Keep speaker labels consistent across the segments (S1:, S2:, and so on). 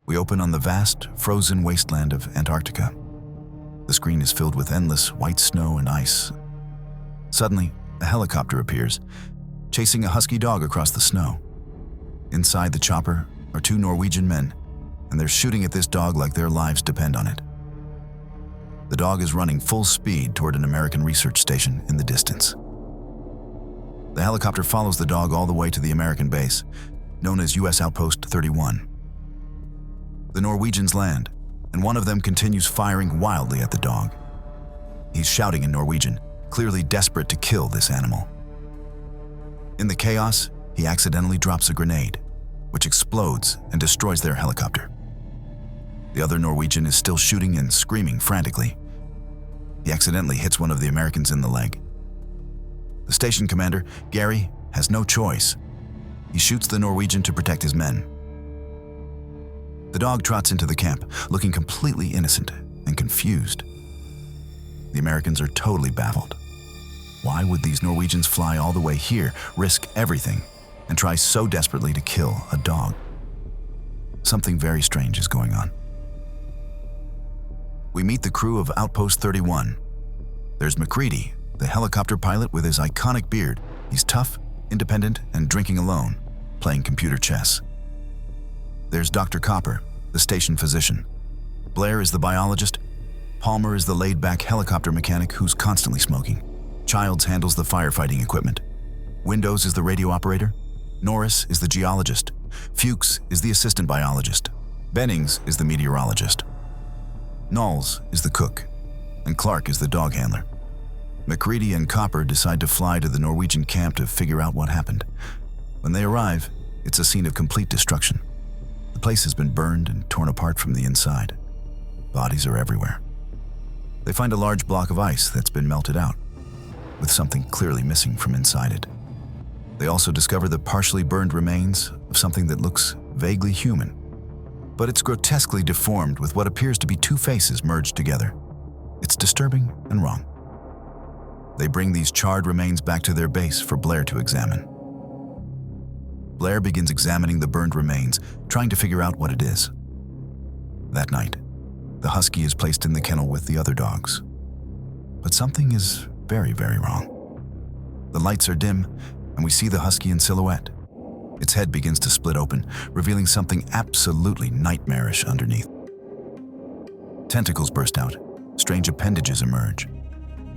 S1: We open on the vast, frozen wasteland of Antarctica. The screen is filled with endless white snow and ice. Suddenly, a helicopter appears, chasing a husky dog across the snow. Inside the chopper are two Norwegian men, and they're shooting at this dog like their lives depend on it. The dog is running full speed toward an American research station in the distance. The helicopter follows the dog all the way to the American base, known as U.S. Outpost 31. The Norwegians land, and one of them continues firing wildly at the dog. He's shouting in Norwegian, clearly desperate to kill this animal. In the chaos, he accidentally drops a grenade, which explodes and destroys their helicopter. The other Norwegian is still shooting and screaming frantically. He accidentally hits one of the Americans in the leg. The station commander, Gary, has no choice. He shoots the Norwegian to protect his men. The dog trots into the camp, looking completely innocent and confused. The Americans are totally baffled. Why would these Norwegians fly all the way here, risk everything, and try so desperately to kill a dog? Something very strange is going on. We meet the crew of Outpost 31. There's McCready, the helicopter pilot with his iconic beard. He's tough, independent, and drinking alone, playing computer chess. There's Dr. Copper, the station physician. Blair is the biologist. Palmer is the laid-back helicopter mechanic who's constantly smoking. Childs handles the firefighting equipment. Windows is the radio operator. Norris is the geologist. Fuchs is the assistant biologist. Bennings is the meteorologist. Knowles is the cook. And Clark is the dog handler. McCready and Copper decide to fly to the Norwegian camp to figure out what happened. When they arrive, it's a scene of complete destruction. The place has been burned and torn apart from the inside. Bodies are everywhere. They find a large block of ice that's been melted out, with something clearly missing from inside it. They also discover the partially burned remains of something that looks vaguely human, but it's grotesquely deformed with what appears to be two faces merged together. It's disturbing and wrong. They bring these charred remains back to their base for Blair to examine. Blair begins examining the burned remains, trying to figure out what it is. That night, the husky is placed in the kennel with the other dogs. But something is very, very wrong. The lights are dim, and we see the husky in silhouette. Its head begins to split open, revealing something absolutely nightmarish underneath. Tentacles burst out. Strange appendages emerge.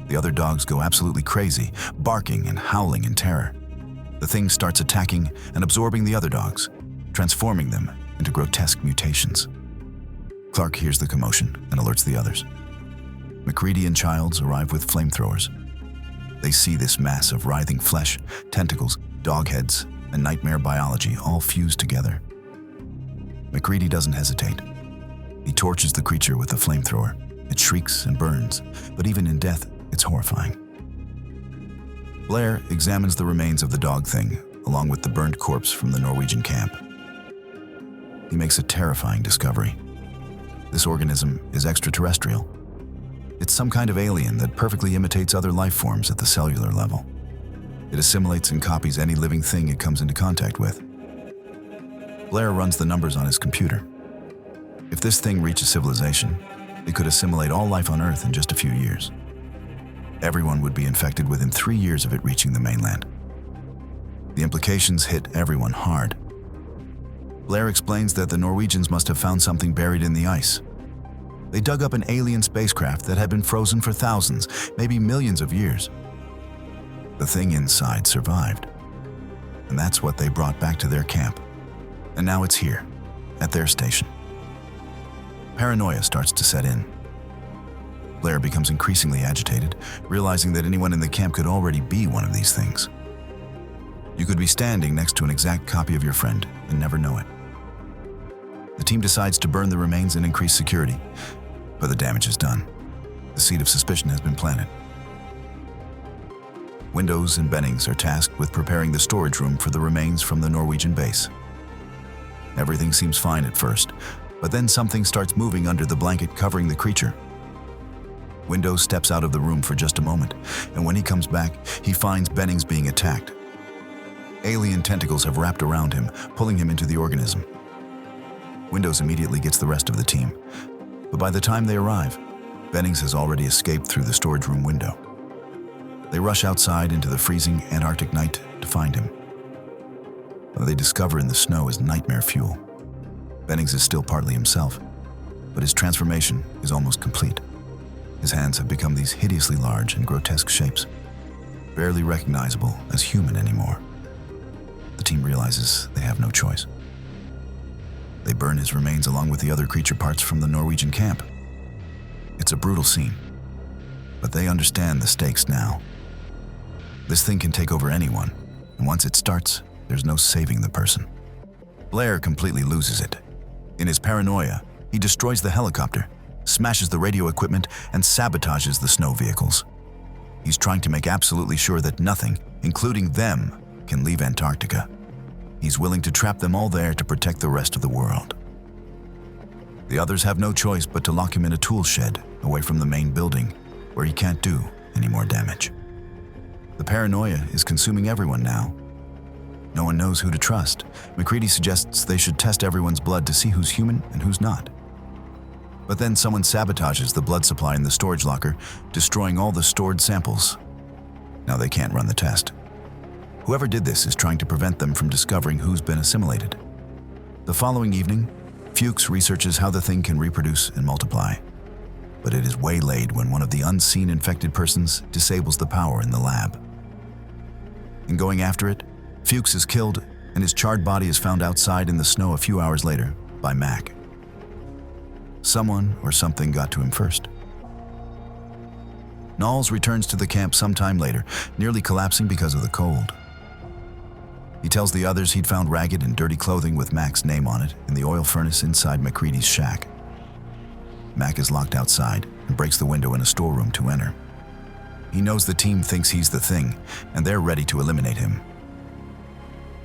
S1: The other dogs go absolutely crazy, barking and howling in terror. The thing starts attacking and absorbing the other dogs, transforming them into grotesque mutations. Clark hears the commotion and alerts the others. McCready and Childs arrive with flamethrowers. They see this mass of writhing flesh, tentacles, dog heads, and nightmare biology all fused together. McCready doesn't hesitate. He torches the creature with the flamethrower. It shrieks and burns, but even in death, it's horrifying. Blair examines the remains of the dog thing, along with the burned corpse from the Norwegian camp. He makes a terrifying discovery. This organism is extraterrestrial. It's some kind of alien that perfectly imitates other life forms at the cellular level. It assimilates and copies any living thing it comes into contact with. Blair runs the numbers on his computer. If this thing reaches civilization, it could assimilate all life on Earth in just a few years. Everyone would be infected within 3 years of it reaching the mainland. The implications hit everyone hard. Blair explains that the Norwegians must have found something buried in the ice. They dug up an alien spacecraft that had been frozen for thousands, maybe millions of years. The thing inside survived, and that's what they brought back to their camp. And now it's here, at their station. Paranoia starts to set in. Blair becomes increasingly agitated, realizing that anyone in the camp could already be one of these things. You could be standing next to an exact copy of your friend and never know it. The team decides to burn the remains and increase security, but the damage is done. The seed of suspicion has been planted. Windows and Bennings are tasked with preparing the storage room for the remains from the Norwegian base. Everything seems fine at first, but then something starts moving under the blanket covering the creature. Windows steps out of the room for just a moment, and when he comes back, he finds Bennings being attacked. Alien tentacles have wrapped around him, pulling him into the organism. Windows immediately gets the rest of the team, but by the time they arrive, Bennings has already escaped through the storage room window. They rush outside into the freezing Antarctic night to find him. What they discover in the snow is nightmare fuel. Bennings is still partly himself, but his transformation is almost complete. His hands have become these hideously large and grotesque shapes, barely recognizable as human anymore. The team realizes they have no choice. They burn his remains along with the other creature parts from the Norwegian camp. It's a brutal scene, but they understand the stakes now. This thing can take over anyone, and once it starts, there's no saving the person. Blair completely loses it. In his paranoia, he destroys the helicopter, smashes the radio equipment, and sabotages the snow vehicles. He's trying to make absolutely sure that nothing, including them, can leave Antarctica. He's willing to trap them all there to protect the rest of the world. The others have no choice but to lock him in a tool shed away from the main building, where he can't do any more damage. The paranoia is consuming everyone now. No one knows who to trust. MacReady suggests they should test everyone's blood to see who's human and who's not. But then someone sabotages the blood supply in the storage locker, destroying all the stored samples. Now they can't run the test. Whoever did this is trying to prevent them from discovering who's been assimilated. The following evening, Fuchs researches how the thing can reproduce and multiply. But it is waylaid when one of the unseen infected persons disables the power in the lab. In going after it, Fuchs is killed, and his charred body is found outside in the snow a few hours later by Mac. Someone or something got to him first. Knowles returns to the camp sometime later, nearly collapsing because of the cold. He tells the others he'd found ragged and dirty clothing with Mac's name on it in the oil furnace inside MacReady's shack. Mac is locked outside and breaks the window in a storeroom to enter. He knows the team thinks he's the thing, and they're ready to eliminate him.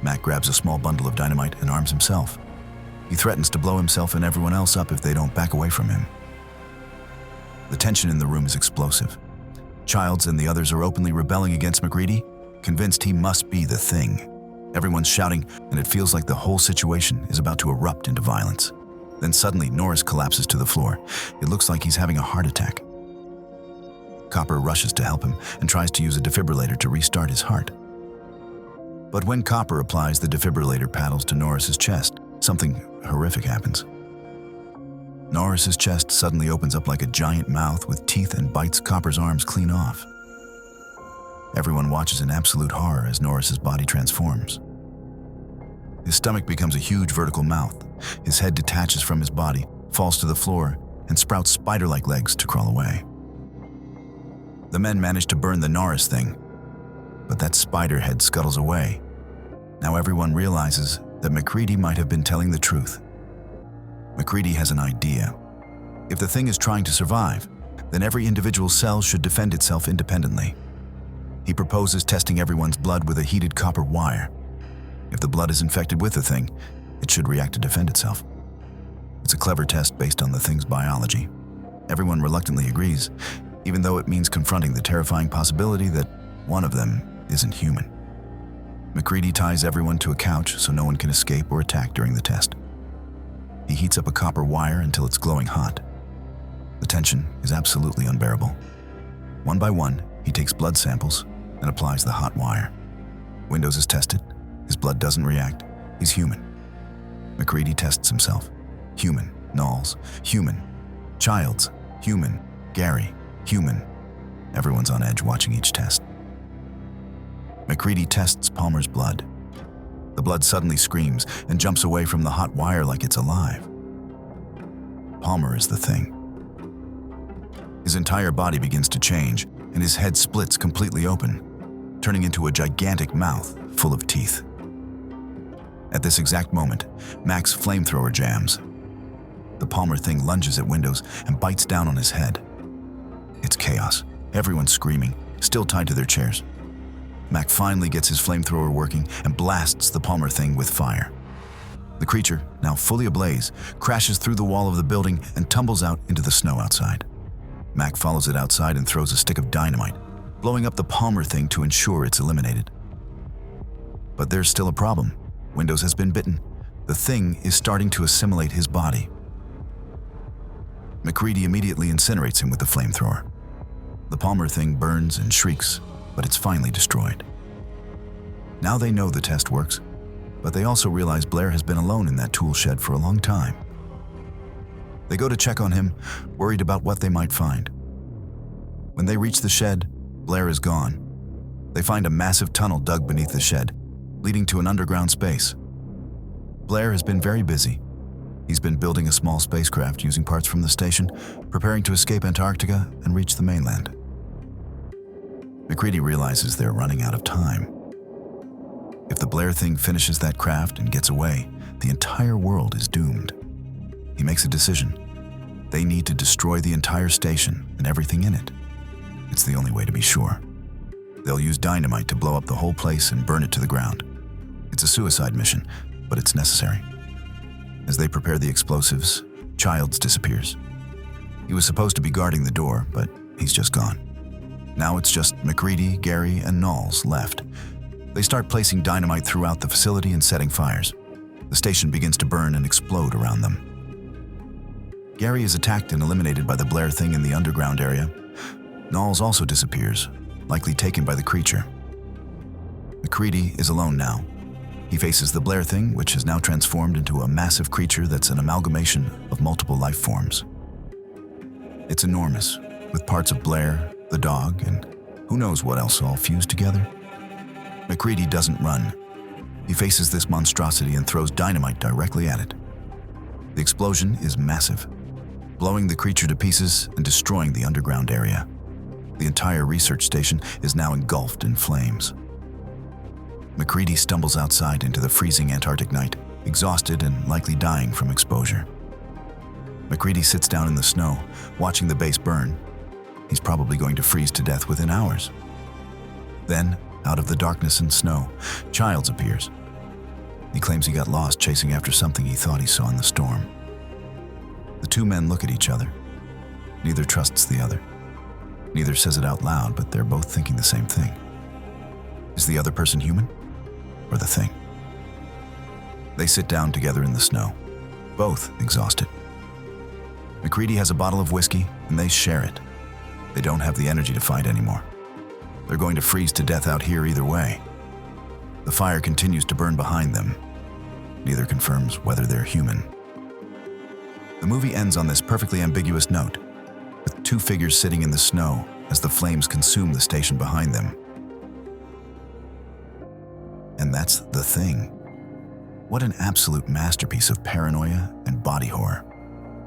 S1: Mac grabs a small bundle of dynamite and arms himself. He threatens to blow himself and everyone else up if they don't back away from him. The tension in the room is explosive. Childs and the others are openly rebelling against MacReady, convinced he must be the thing. Everyone's shouting, and it feels like the whole situation is about to erupt into violence. Then suddenly, Norris collapses to the floor. It looks like he's having a heart attack. Copper rushes to help him and tries to use a defibrillator to restart his heart. But when Copper applies the defibrillator paddles to Norris's chest, something horrific happens. Norris's chest suddenly opens up like a giant mouth with teeth and bites Copper's arms clean off. Everyone watches in absolute horror as Norris's body transforms. His stomach becomes a huge vertical mouth. His head detaches from his body, falls to the floor, and sprouts spider-like legs to crawl away. The men manage to burn the Norris thing, but that spider head scuttles away. Now everyone realizes that MacReady might have been telling the truth. MacReady has an idea. If the thing is trying to survive, then every individual cell should defend itself independently. He proposes testing everyone's blood with a heated copper wire. If the blood is infected with the thing, it should react to defend itself. It's a clever test based on the thing's biology. Everyone reluctantly agrees, even though it means confronting the terrifying possibility that one of them isn't human. MacReady ties everyone to a couch so no one can escape or attack during the test. He heats up a copper wire until it's glowing hot. The tension is absolutely unbearable. One by one, he takes blood samples and applies the hot wire. Windows is tested. His blood doesn't react. He's human. MacReady tests himself. Human. Knowles. Human. Childs. Human. Gary. Human. Everyone's on edge watching each test. MacReady tests Palmer's blood. The blood suddenly screams and jumps away from the hot wire like it's alive. Palmer is the thing. His entire body begins to change, and his head splits completely open, turning into a gigantic mouth full of teeth. At this exact moment, Mac's flamethrower jams. The Palmer thing lunges at Windows and bites down on his head. It's chaos. Everyone's screaming, still tied to their chairs. Mac finally gets his flamethrower working and blasts the Palmer thing with fire. The creature, now fully ablaze, crashes through the wall of the building and tumbles out into the snow outside. Mac follows it outside and throws a stick of dynamite, blowing up the Palmer thing to ensure it's eliminated. But there's still a problem. Windows has been bitten. The thing is starting to assimilate his body. MacReady immediately incinerates him with the flamethrower. The Palmer thing burns and shrieks, but it's finally destroyed. Now they know the test works, but they also realize Blair has been alone in that tool shed for a long time. They go to check on him, worried about what they might find. When they reach the shed, Blair is gone. They find a massive tunnel dug beneath the shed, leading to an underground space. Blair has been very busy. He's been building a small spacecraft using parts from the station, preparing to escape Antarctica and reach the mainland. MacReady realizes they're running out of time. If the Blair thing finishes that craft and gets away, the entire world is doomed. He makes a decision. They need to destroy the entire station and everything in it. It's the only way to be sure. They'll use dynamite to blow up the whole place and burn it to the ground. It's a suicide mission, but it's necessary. As they prepare the explosives, Childs disappears. He was supposed to be guarding the door, but he's just gone. Now it's just MacReady, Gary, and Knowles left. They start placing dynamite throughout the facility and setting fires. The station begins to burn and explode around them. Gary is attacked and eliminated by the Blair thing in the underground area. Knowles also disappears, likely taken by the creature. MacReady is alone now. He faces the Blair thing, which has now transformed into a massive creature that's an amalgamation of multiple life forms. It's enormous, with parts of Blair, the dog, and who knows what else all fused together. MacReady doesn't run. He faces this monstrosity and throws dynamite directly at it. The explosion is massive, blowing the creature to pieces and destroying the underground area. The entire research station is now engulfed in flames. MacReady stumbles outside into the freezing Antarctic night, exhausted and likely dying from exposure. MacReady sits down in the snow, watching the base burn. He's probably going to freeze to death within hours. Then, out of the darkness and snow, Childs appears. He claims he got lost chasing after something he thought he saw in the storm. The two men look at each other. Neither trusts the other. Neither says it out loud, but they're both thinking the same thing. Is the other person human? Or the thing? They sit down together in the snow, both exhausted. MacReady has a bottle of whiskey, and they share it. They don't have the energy to fight anymore. They're going to freeze to death out here either way. The fire continues to burn behind them. Neither confirms whether they're human. The movie ends on this perfectly ambiguous note, with two figures sitting in the snow as the flames consume the station behind them. And that's The Thing. What an absolute masterpiece of paranoia and body horror.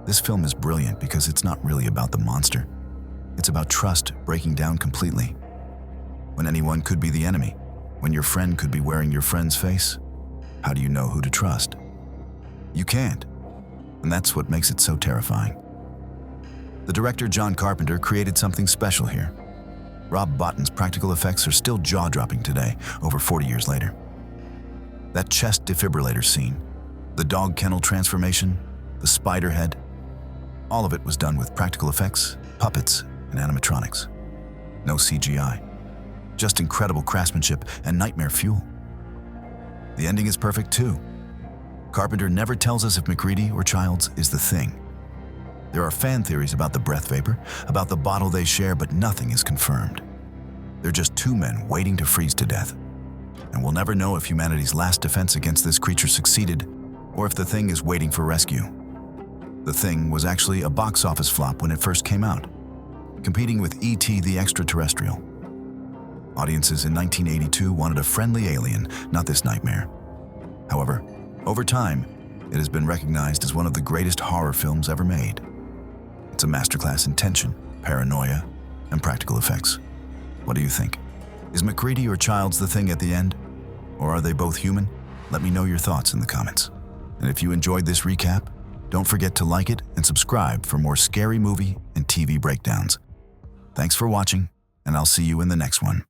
S1: This film is brilliant because it's not really about the monster. It's about trust breaking down completely. When anyone could be the enemy, when your friend could be wearing your friend's face, how do you know who to trust? You can't, and that's what makes it so terrifying. The director John Carpenter created something special here. Rob Bottin's practical effects are still jaw-dropping today, over 40 years later. That chest defibrillator scene, the dog kennel transformation, the spider head, all of it was done with practical effects, puppets, and animatronics. No CGI. Just incredible craftsmanship and nightmare fuel. The ending is perfect too. Carpenter never tells us if MacReady or Childs is the thing. There are fan theories about the breath vapor, about the bottle they share, but nothing is confirmed. They're just two men waiting to freeze to death. And we'll never know if humanity's last defense against this creature succeeded, or if the thing is waiting for rescue. The Thing was actually a box office flop when it first came out, competing with E.T. the Extraterrestrial. Audiences in 1982 wanted a friendly alien, not this nightmare. However, over time, it has been recognized as one of the greatest horror films ever made. It's a masterclass in tension, paranoia, and practical effects. What do you think? Is MacReady or Childs the thing at the end? Or are they both human? Let me know your thoughts in the comments. And if you enjoyed this recap, don't forget to like it and subscribe for more scary movie and TV breakdowns. Thanks for watching, and I'll see you in the next one.